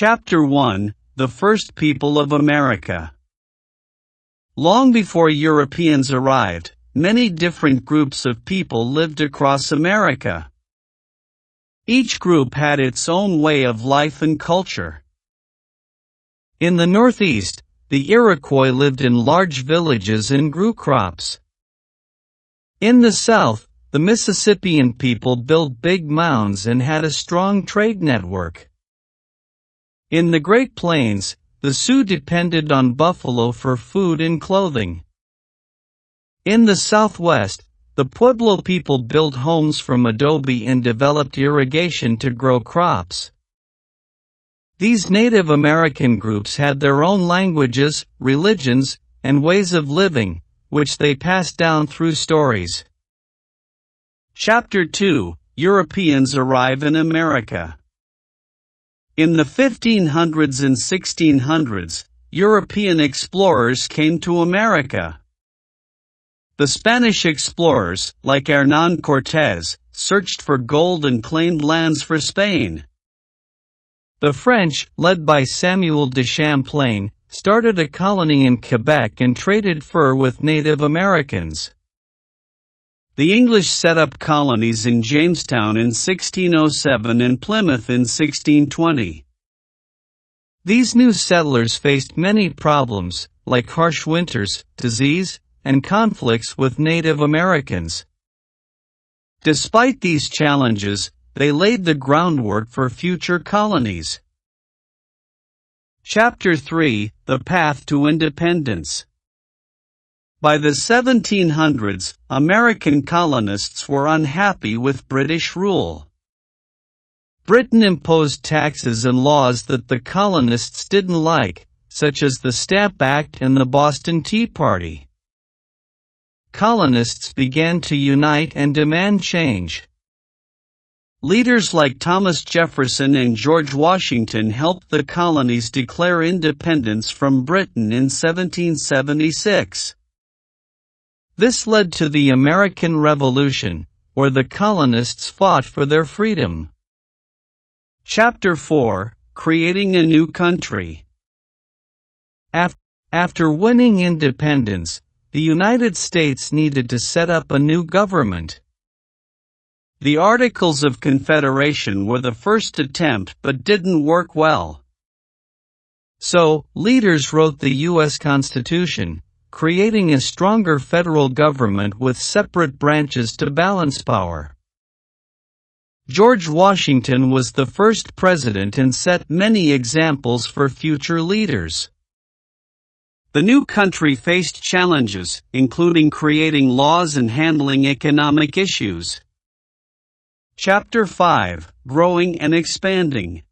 Chapter 1: The First People of America. Long before Europeans arrived, many different groups of people lived across America. Each group had its own way of life and culture. In the Northeast, the Iroquois lived in large villages and grew crops. In the South, the Mississippian people built big mounds and had a strong trade network. In the Great Plains, the Sioux depended on buffalo for food and clothing. In the Southwest, the Pueblo people built homes from adobe and developed irrigation to grow crops. These Native American groups had their own languages, religions, and ways of living, which they passed down through stories. Chapter 2: Europeans arrive in America. In the 1500s and 1600s, European explorers came to America. The Spanish explorers, like Hernán Cortés, searched for gold and claimed lands for Spain. The French, led by Samuel de Champlain, started a colony in Quebec and traded fur with Native Americans. The English set up colonies in Jamestown in 1607 and Plymouth in 1620. These new settlers faced many problems, like harsh winters, disease, and conflicts with Native Americans. Despite these challenges, they laid the groundwork for future colonies. Chapter 3: The Path to Independence. By the 1700s, American colonists were unhappy with British rule. Britain imposed taxes and laws that the colonists didn't like, such as the Stamp Act and the Boston Tea Party. Colonists began to unite and demand change. Leaders like Thomas Jefferson and George Washington helped the colonies declare independence from Britain in 1776. This led to the American Revolution, where the colonists fought for their freedom. Chapter 4: Creating a New Country. After winning independence, the United States needed to set up a new government. The Articles of Confederation were the first attempt but didn't work well. So, leaders wrote the U.S. Constitution, creating a stronger federal government with separate branches to balance power. George Washington was the first president and set many examples for future leaders. The new country faced challenges, including creating laws and handling economic issues. Chapter 5: Growing and Expanding.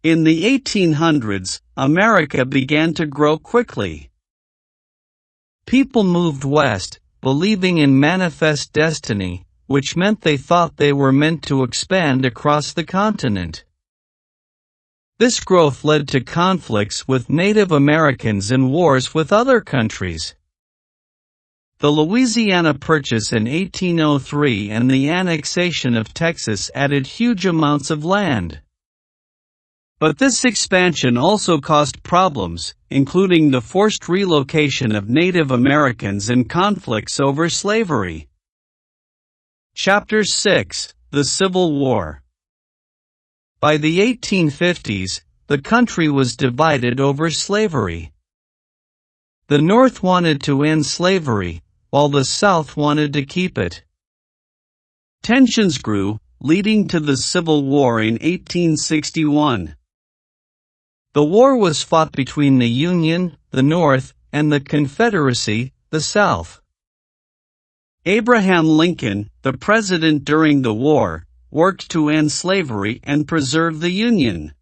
In the 1800s, America began to grow quickly. People moved west, believing in manifest destiny, which meant they thought they were meant to expand across the continent. This growth led to conflicts with Native Americans and wars with other countries. The Louisiana Purchase in 1803 and the annexation of Texas added huge amounts of land. But this expansion also caused problems, including the forced relocation of Native Americans and conflicts over slavery. Chapter 6: The Civil War. By the 1850s, the country was divided over slavery. The North wanted to end slavery, while the South wanted to keep it. Tensions grew, leading to the Civil War in 1861. The war was fought between the Union, the North, and the Confederacy, the South. Abraham Lincoln, the president during the war, worked to end slavery and preserve the Union.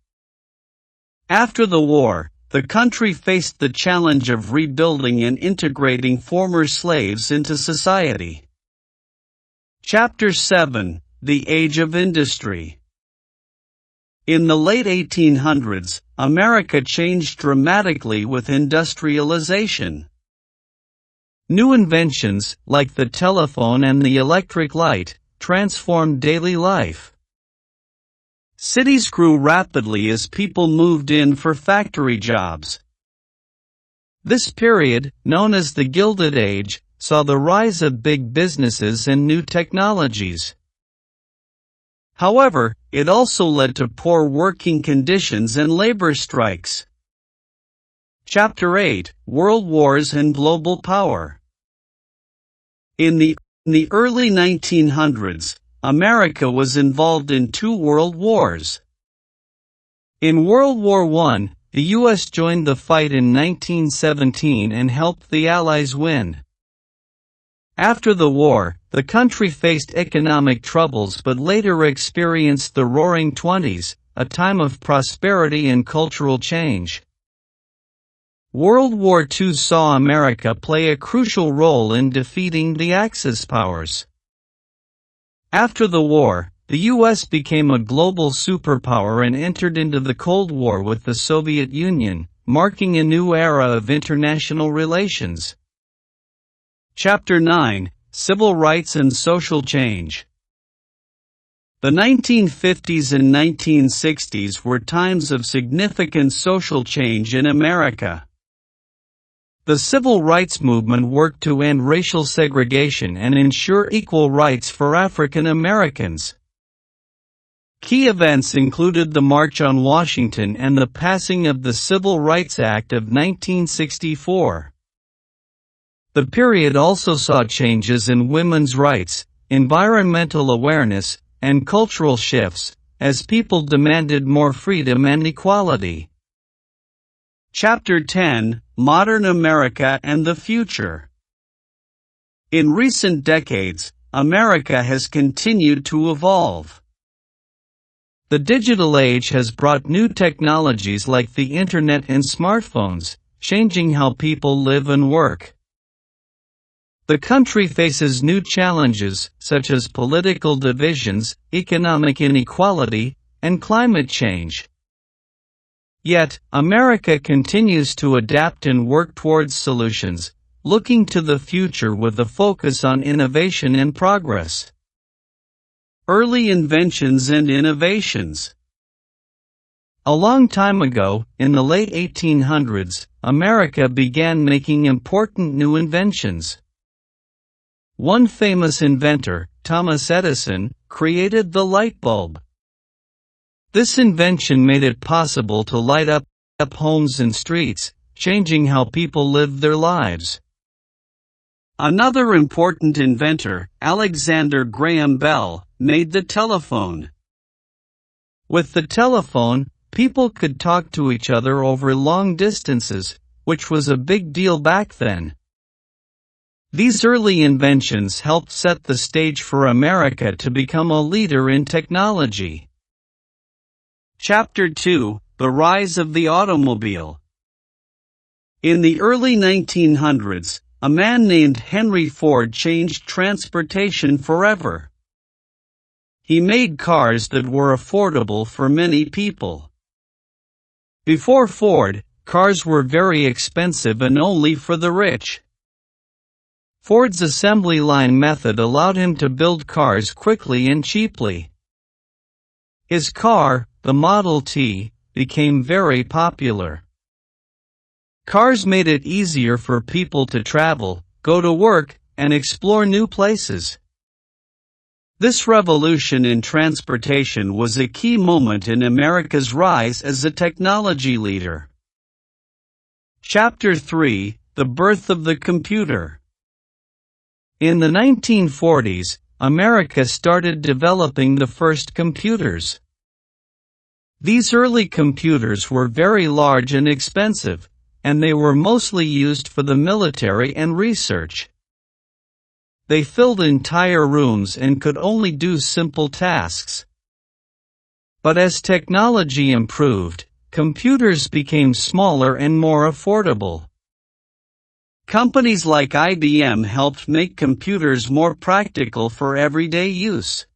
After the war, the country faced the challenge of rebuilding and integrating former slaves into society. Chapter 7: The Age of Industry. In the late 1800s, America changed dramatically with industrialization. New inventions, like the telephone and the electric light, transformed daily life. Cities grew rapidly as people moved in for factory jobs. This period, known as the Gilded Age, saw the rise of big businesses and new technologies. However, it also led to poor working conditions and labor strikes. Chapter 8: World Wars and Global Power. In the early 1900s, America was involved in 2 world wars. In World War I, the U.S. joined the fight in 1917 and helped the Allies win. After the war, the country faced economic troubles but later experienced the Roaring Twenties, a time of prosperity and cultural change. World War II saw America play a crucial role in defeating the Axis powers. After the war, the U.S. became a global superpower and entered into the Cold War with the Soviet Union, marking a new era of international relations. Chapter 9: Civil Rights and Social Change. The 1950s and 1960s were times of significant social change in America. The civil rights movement worked to end racial segregation and ensure equal rights for African Americans. Key events included the March on Washington and the passing of the Civil Rights Act of 1964. The period also saw changes in women's rights, environmental awareness, and cultural shifts, as people demanded more freedom and equality. Chapter 10: Modern America and the Future. In recent decades, America has continued to evolve. The digital age has brought new technologies like the internet and smartphones, changing how people live and work. The country faces new challenges, such as political divisions, economic inequality, and climate change. Yet, America continues to adapt and work towards solutions, looking to the future with a focus on innovation and progress. Early inventions and innovations. A long time ago, in the late 1800s, America began making important new inventions. One famous inventor, Thomas Edison, created the light bulb. This invention made it possible to light up homes and streets, changing how people lived their lives. Another important inventor, Alexander Graham Bell, made the telephone. With the telephone, people could talk to each other over long distances, which was a big deal back then. These early inventions helped set the stage for America to become a leader in technology. Chapter 2: The Rise of the Automobile. In the early 1900s, a man named Henry Ford changed transportation forever. He made cars that were affordable for many people. Before Ford, cars were very expensive and only for the rich. Ford's assembly line method allowed him to build cars quickly and cheaply. His car, the Model T, became very popular. Cars made it easier for people to travel, go to work, and explore new places. This revolution in transportation was a key moment in America's rise as a technology leader. Chapter 3: The Birth of the Computer. In the 1940s, America started developing the first computers. These early computers were very large and expensive, and they were mostly used for the military and research. They filled entire rooms and could only do simple tasks. But as technology improved, computers became smaller and more affordable. Companies like IBM helped make computers more practical for everyday use.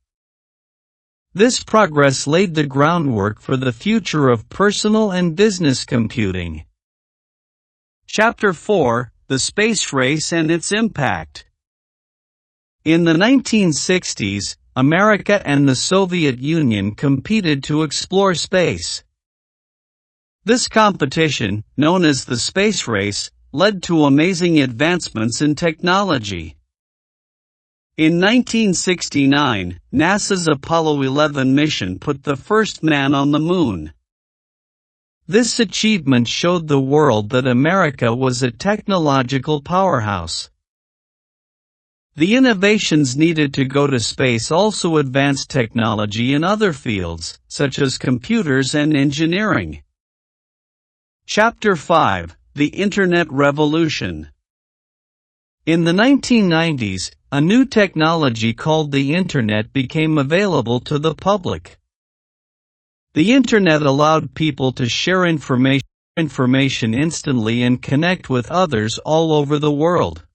This progress laid the groundwork for the future of personal and business computing. Chapter 4: The Space Race and Its Impact. In the 1960s, America and the Soviet Union competed to explore space. This competition, known as the space race, led to amazing advancements in technology. In 1969, NASA's Apollo 11 mission put the first man on the moon. This achievement showed the world that America was a technological powerhouse. The innovations needed to go to space also advanced technology in other fields, such as computers and engineering. Chapter 5: The Internet Revolution. In the 1990s, a new technology called the Internet became available to the public. The Internet allowed people to share information instantly and connect with others all over the world.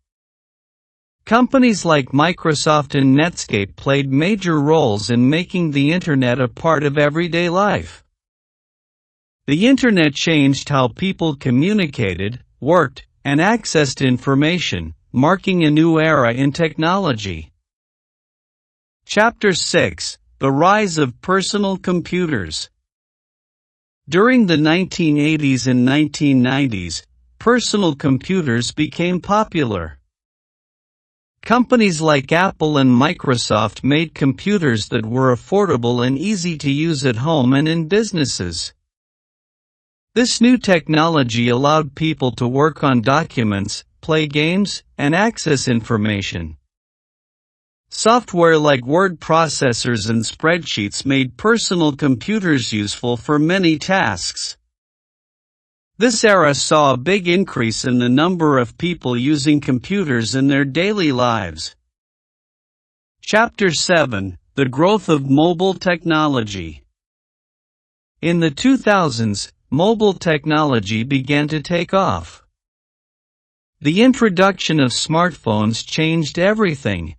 Companies like Microsoft and Netscape played major roles in making the Internet a part of everyday life. The Internet changed how people communicated, worked, and accessed information, marking a new era in technology. Chapter 6: The Rise of Personal Computers. During the 1980s and 1990s, personal computers became popular. Companies like Apple and Microsoft made computers that were affordable and easy to use at home and in businesses. This new technology allowed people to work on documents, play games, and access information. Software like word processors and spreadsheets made personal computers useful for many tasks. This era saw a big increase in the number of people using computers in their daily lives. Chapter 7: The Growth of Mobile Technology. In the 2000s, mobile technology began to take off. The introduction of smartphones changed everything.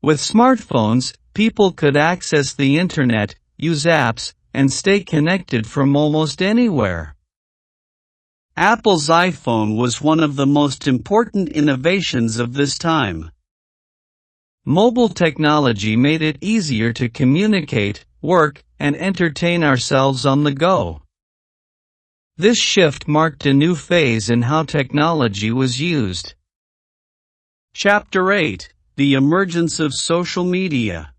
With smartphones, people could access the Internet, use apps, and stay connected from almost anywhere. Apple's iPhone was one of the most important innovations of this time. Mobile technology made it easier to communicate, work, and entertain ourselves on the go. This shift marked a new phase in how technology was used. Chapter 8: The Emergence of Social Media.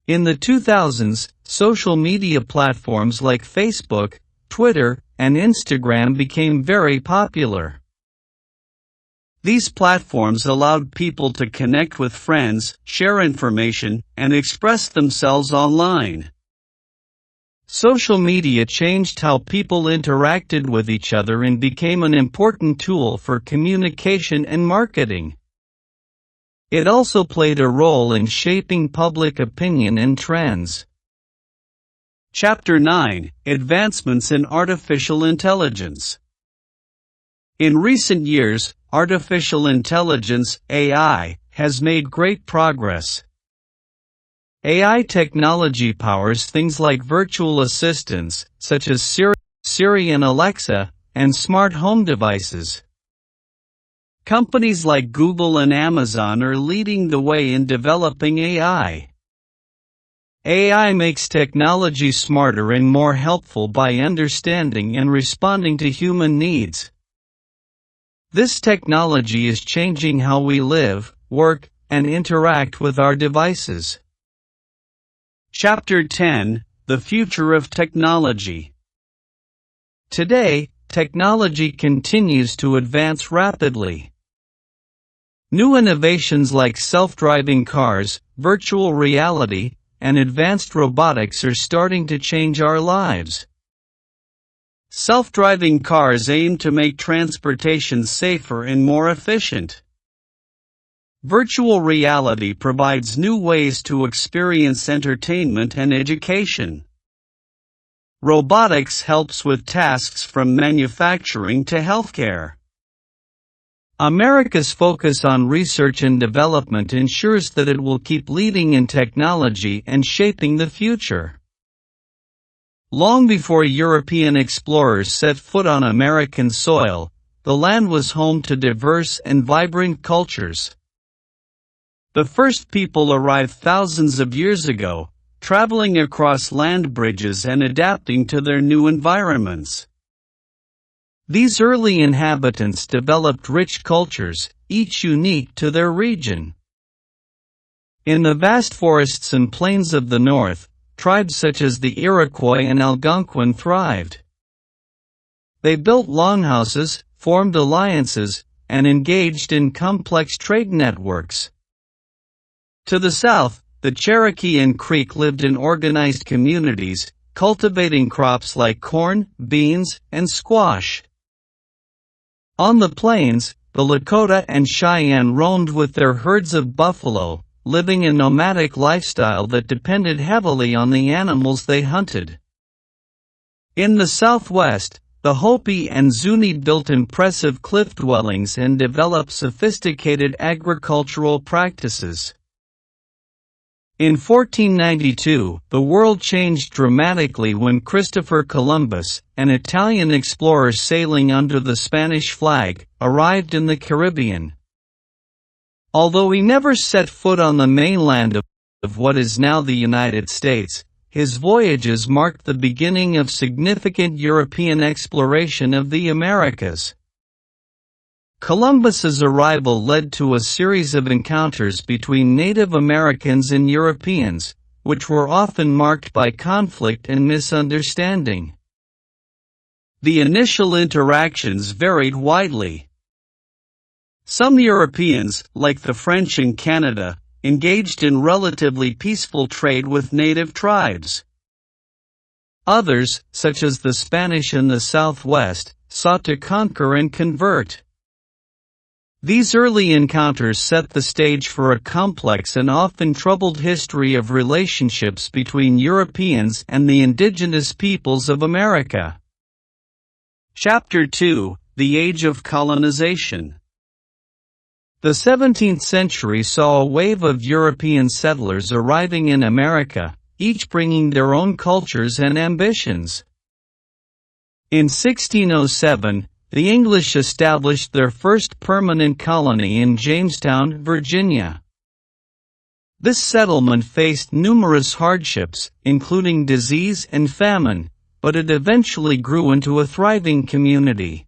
In the 2000s, social media platforms like Facebook, Twitter, and Instagram became very popular. These platforms allowed people to connect with friends, share information, and express themselves online. Social media changed how people interacted with each other and became an important tool for communication and marketing. It also played a role in shaping public opinion and trends. Chapter 9: Advancements in Artificial Intelligence. In recent years, artificial intelligence (AI) has made great progress. AI technology powers things like virtual assistants, such as Siri and Alexa, and smart home devices. Companies like Google and Amazon are leading the way in developing AI. AI makes technology smarter and more helpful by understanding and responding to human needs. This technology is changing how we live, work, and interact with our devices. Chapter 10: The Future of Technology. Today, technology continues to advance rapidly. New innovations like self-driving cars, virtual reality, and advanced robotics are starting to change our lives. Self-driving cars aim to make transportation safer and more efficient. Virtual reality provides new ways to experience entertainment and education. Robotics helps with tasks from manufacturing to healthcare. America's focus on research and development ensures that it will keep leading in technology and shaping the future. Long before European explorers set foot on American soil, the land was home to diverse and vibrant cultures. The first people arrived thousands of years ago, traveling across land bridges and adapting to their new environments. These early inhabitants developed rich cultures, each unique to their region. In the vast forests and plains of the north, tribes such as the Iroquois and Algonquin thrived. They built longhouses, formed alliances, and engaged in complex trade networks. To the south, the Cherokee and Creek lived in organized communities, cultivating crops like corn, beans, and squash. On the plains, the Lakota and Cheyenne roamed with their herds of buffalo, living a nomadic lifestyle that depended heavily on the animals they hunted. In the southwest, the Hopi and Zuni built impressive cliff dwellings and developed sophisticated agricultural practices. In 1492, the world changed dramatically when Christopher Columbus, an Italian explorer sailing under the Spanish flag, arrived in the Caribbean. Although he never set foot on the mainland of what is now the United States, his voyages marked the beginning of significant European exploration of the Americas. Columbus's arrival led to a series of encounters between Native Americans and Europeans, which were often marked by conflict and misunderstanding. The initial interactions varied widely. Some Europeans, like the French in Canada, engaged in relatively peaceful trade with native tribes. Others, such as the Spanish in the Southwest, sought to conquer and convert. These early encounters set the stage for a complex and often troubled history of relationships between Europeans and the indigenous peoples of America. Chapter 2: The Age of Colonization. The 17th century saw a wave of European settlers arriving in America, each bringing their own cultures and ambitions. In 1607, the English established their first permanent colony in Jamestown, Virginia. This settlement faced numerous hardships, including disease and famine, but it eventually grew into a thriving community.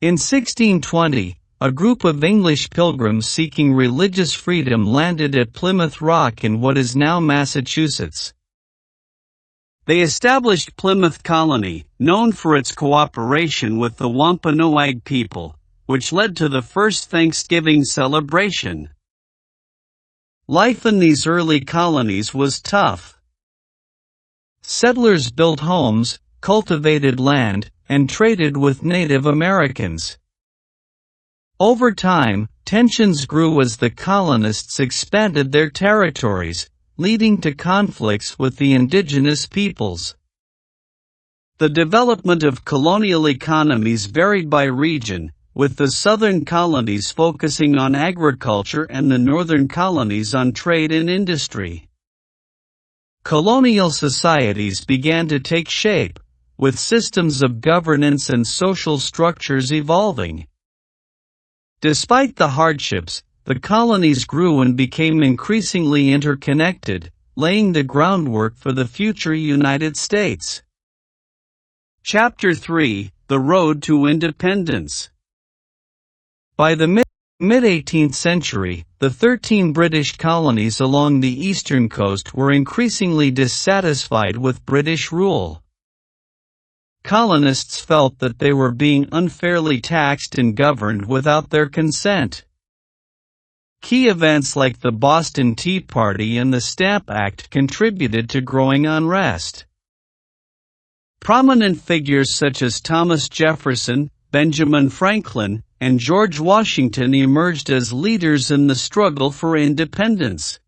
In 1620, a group of English pilgrims seeking religious freedom landed at Plymouth Rock in what is now Massachusetts. They established Plymouth Colony, known for its cooperation with the Wampanoag people, which led to the first Thanksgiving celebration. Life in these early colonies was tough. Settlers built homes, cultivated land, and traded with Native Americans. Over time, tensions grew as the colonists expanded their territories, leading to conflicts with the indigenous peoples. The development of colonial economies varied by region, with the southern colonies focusing on agriculture and the northern colonies on trade and industry. Colonial societies began to take shape, with systems of governance and social structures evolving. Despite the hardships, the colonies grew and became increasingly interconnected, laying the groundwork for the future United States. Chapter 3: The Road to Independence. By the mid-18th century, the 13 British colonies along the eastern coast were increasingly dissatisfied with British rule. Colonists felt that they were being unfairly taxed and governed without their consent. Key events like the Boston Tea Party and the Stamp Act contributed to growing unrest. Prominent figures such as Thomas Jefferson, Benjamin Franklin, and George Washington emerged as leaders in the struggle for independence.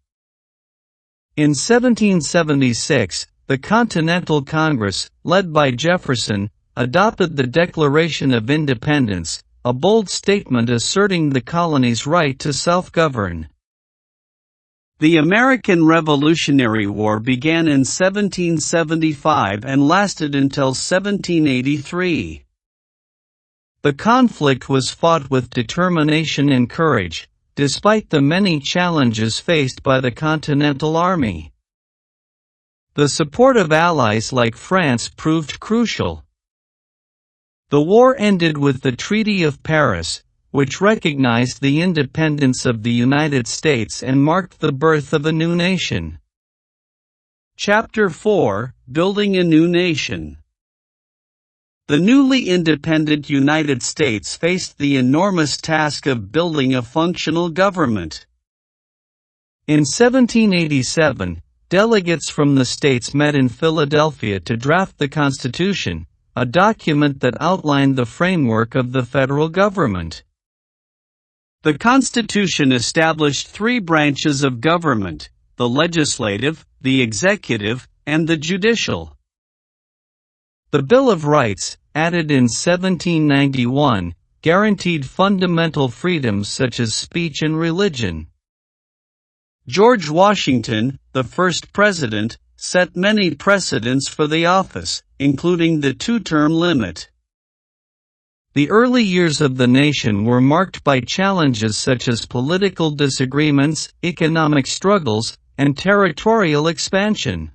In 1776, the Continental Congress, led by Jefferson, adopted the Declaration of Independence, a bold statement asserting the colony's right to self-govern. The American Revolutionary War began in 1775 and lasted until 1783. The conflict was fought with determination and courage, despite the many challenges faced by the Continental Army. The support of allies like France proved crucial. The war ended with the Treaty of Paris, which recognized the independence of the United States and marked the birth of a new nation. Chapter 4: Building a New Nation. The newly independent United States faced the enormous task of building a functional government. In 1787, delegates from the states met in Philadelphia to draft the Constitution, a document that outlined the framework of the federal government. The Constitution established three branches of government: the legislative, the executive, and the judicial. The Bill of Rights, added in 1791, guaranteed fundamental freedoms such as speech and religion. George Washington, the first president, set many precedents for the office, including the two-term limit. The early years of the nation were marked by challenges such as political disagreements, economic struggles, and territorial expansion.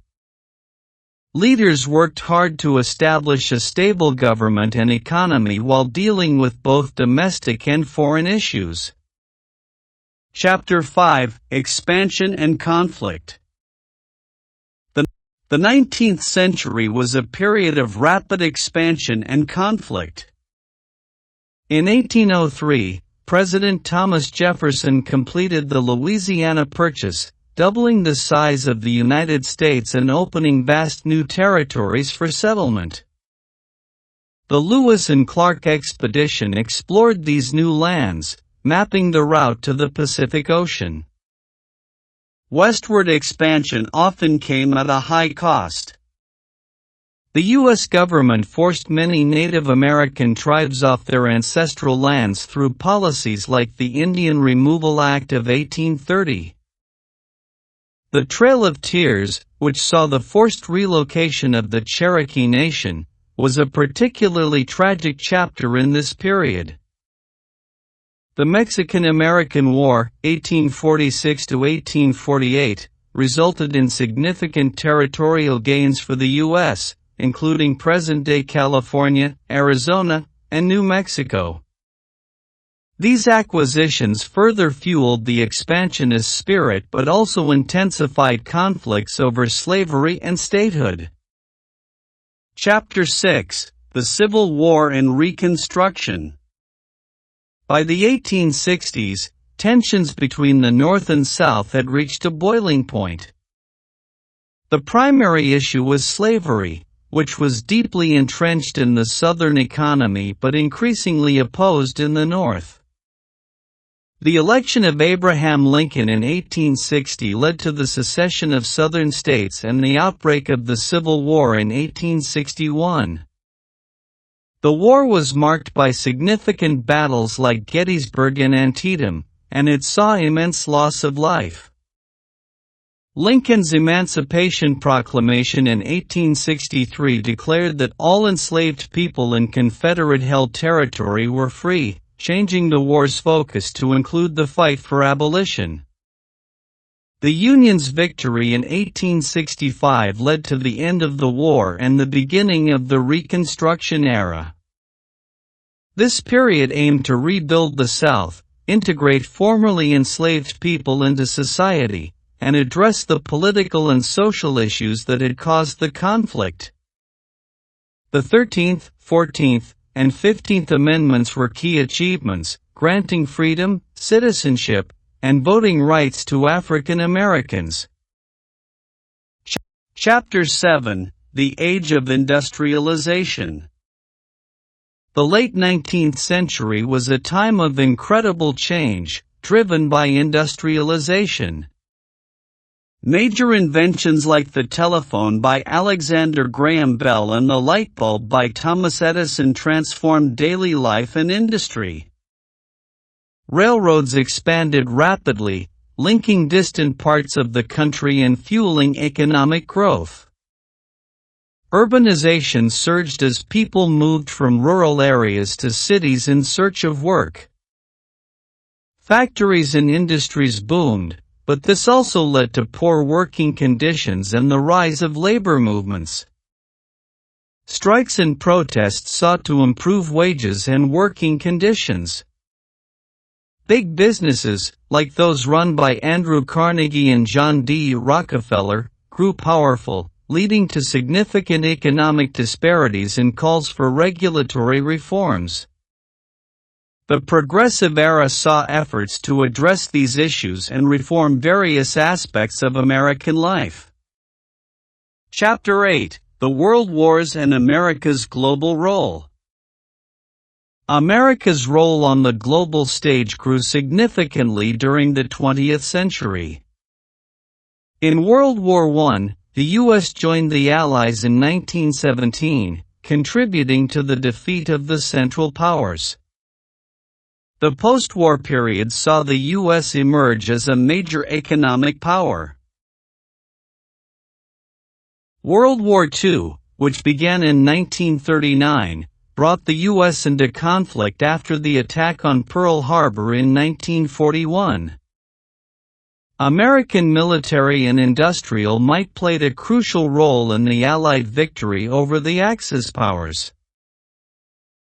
Leaders worked hard to establish a stable government and economy while dealing with both domestic and foreign issues. Chapter 5: Expansion and Conflict. The 19th century was a period of rapid expansion and conflict. In 1803, President Thomas Jefferson completed the Louisiana Purchase, doubling the size of the United States and opening vast new territories for settlement. The Lewis and Clark expedition explored these new lands, mapping the route to the Pacific Ocean. Westward expansion often came at a high cost. The U.S. government forced many Native American tribes off their ancestral lands through policies like the Indian Removal Act of 1830. The Trail of Tears, which saw the forced relocation of the Cherokee Nation, was a particularly tragic chapter in this period. The Mexican-American War, 1846–1848, resulted in significant territorial gains for the U.S., including present-day California, Arizona, and New Mexico. These acquisitions further fueled the expansionist spirit but also intensified conflicts over slavery and statehood. Chapter 6: The Civil War and Reconstruction. By the 1860s, tensions between the North and South had reached a boiling point. The primary issue was slavery, which was deeply entrenched in the Southern economy but increasingly opposed in the North. The election of Abraham Lincoln in 1860 led to the secession of Southern states and the outbreak of the Civil War in 1861. The war was marked by significant battles like Gettysburg and Antietam, and it saw immense loss of life. Lincoln's Emancipation Proclamation in 1863 declared that all enslaved people in Confederate-held territory were free, changing the war's focus to include the fight for abolition. The Union's victory in 1865 led to the end of the war and the beginning of the Reconstruction era. This period aimed to rebuild the South, integrate formerly enslaved people into society, and address the political and social issues that had caused the conflict. The 13th, 14th, and 15th Amendments were key achievements, granting freedom, citizenship, and voting rights to African Americans. Chapter 7: The Age of Industrialization. The late 19th century was a time of incredible change, driven by industrialization. Major inventions like the telephone by Alexander Graham Bell and the light bulb by Thomas Edison transformed daily life and industry. Railroads expanded rapidly, linking distant parts of the country and fueling economic growth. Urbanization surged as people moved from rural areas to cities in search of work. Factories and industries boomed, but this also led to poor working conditions and the rise of labor movements. Strikes and protests sought to improve wages and working conditions. Big businesses, like those run by Andrew Carnegie and John D. Rockefeller, grew powerful, leading to significant economic disparities and calls for regulatory reforms. The Progressive Era saw efforts to address these issues and reform various aspects of American life. Chapter 8: The World Wars and America's Global Role. America's role on the global stage grew significantly during the 20th century. In World War I, the U.S. joined the Allies in 1917, contributing to the defeat of the Central Powers. The post-war period saw the U.S. emerge as a major economic power. World War II, which began in 1939, brought the U.S. into conflict after the attack on Pearl Harbor in 1941. American military and industrial might played a crucial role in the Allied victory over the Axis powers.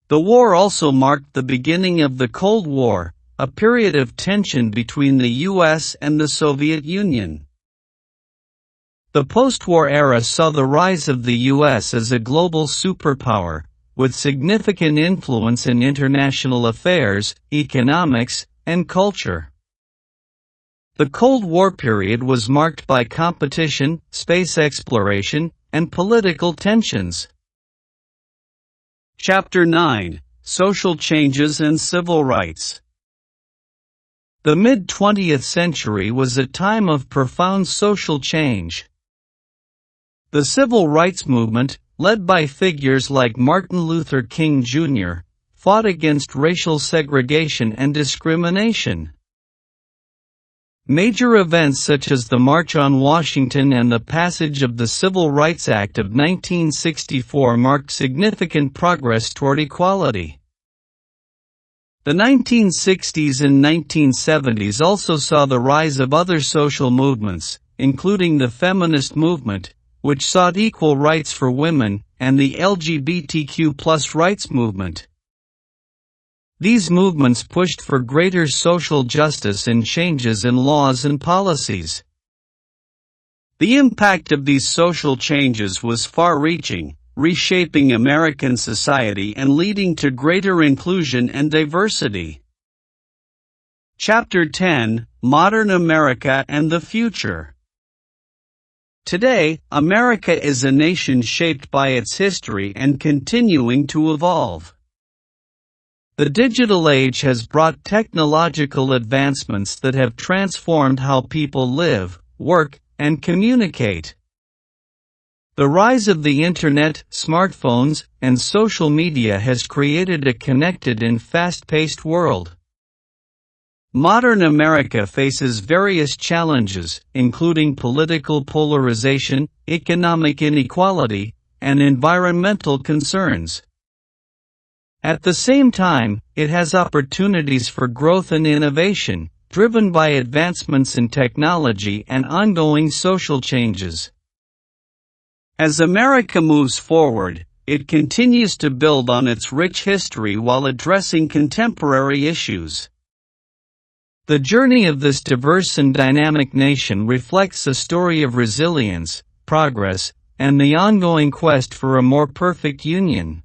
The war also marked the beginning of the Cold War, a period of tension between the U.S. and the Soviet Union. The post-war era saw the rise of the U.S. as a global superpower, with significant influence in international affairs, economics, and culture. The Cold War period was marked by competition, space exploration, and political tensions. Chapter 9: Social Changes and Civil Rights. The mid-20th century was a time of profound social change. The civil rights movement, led by figures like Martin Luther King Jr., fought against racial segregation and discrimination. Major events such as the March on Washington and the passage of the Civil Rights Act of 1964 marked significant progress toward equality. The 1960s and 1970s also saw the rise of other social movements, including the feminist movement, which sought equal rights for women, and the LGBTQ+ rights movement. These movements pushed for greater social justice and changes in laws and policies. The impact of these social changes was far-reaching, reshaping American society and leading to greater inclusion and diversity. Chapter 10: Modern America and the Future. Today, America is a nation shaped by its history and continuing to evolve. The digital age has brought technological advancements that have transformed how people live, work, and communicate. The rise of the Internet, smartphones, and social media has created a connected and fast-paced world. Modern America faces various challenges, including political polarization, economic inequality, and environmental concerns. At the same time, it has opportunities for growth and innovation, driven by advancements in technology and ongoing social changes. As America moves forward, it continues to build on its rich history while addressing contemporary issues. The journey of this diverse and dynamic nation reflects a story of resilience, progress, and the ongoing quest for a more perfect union.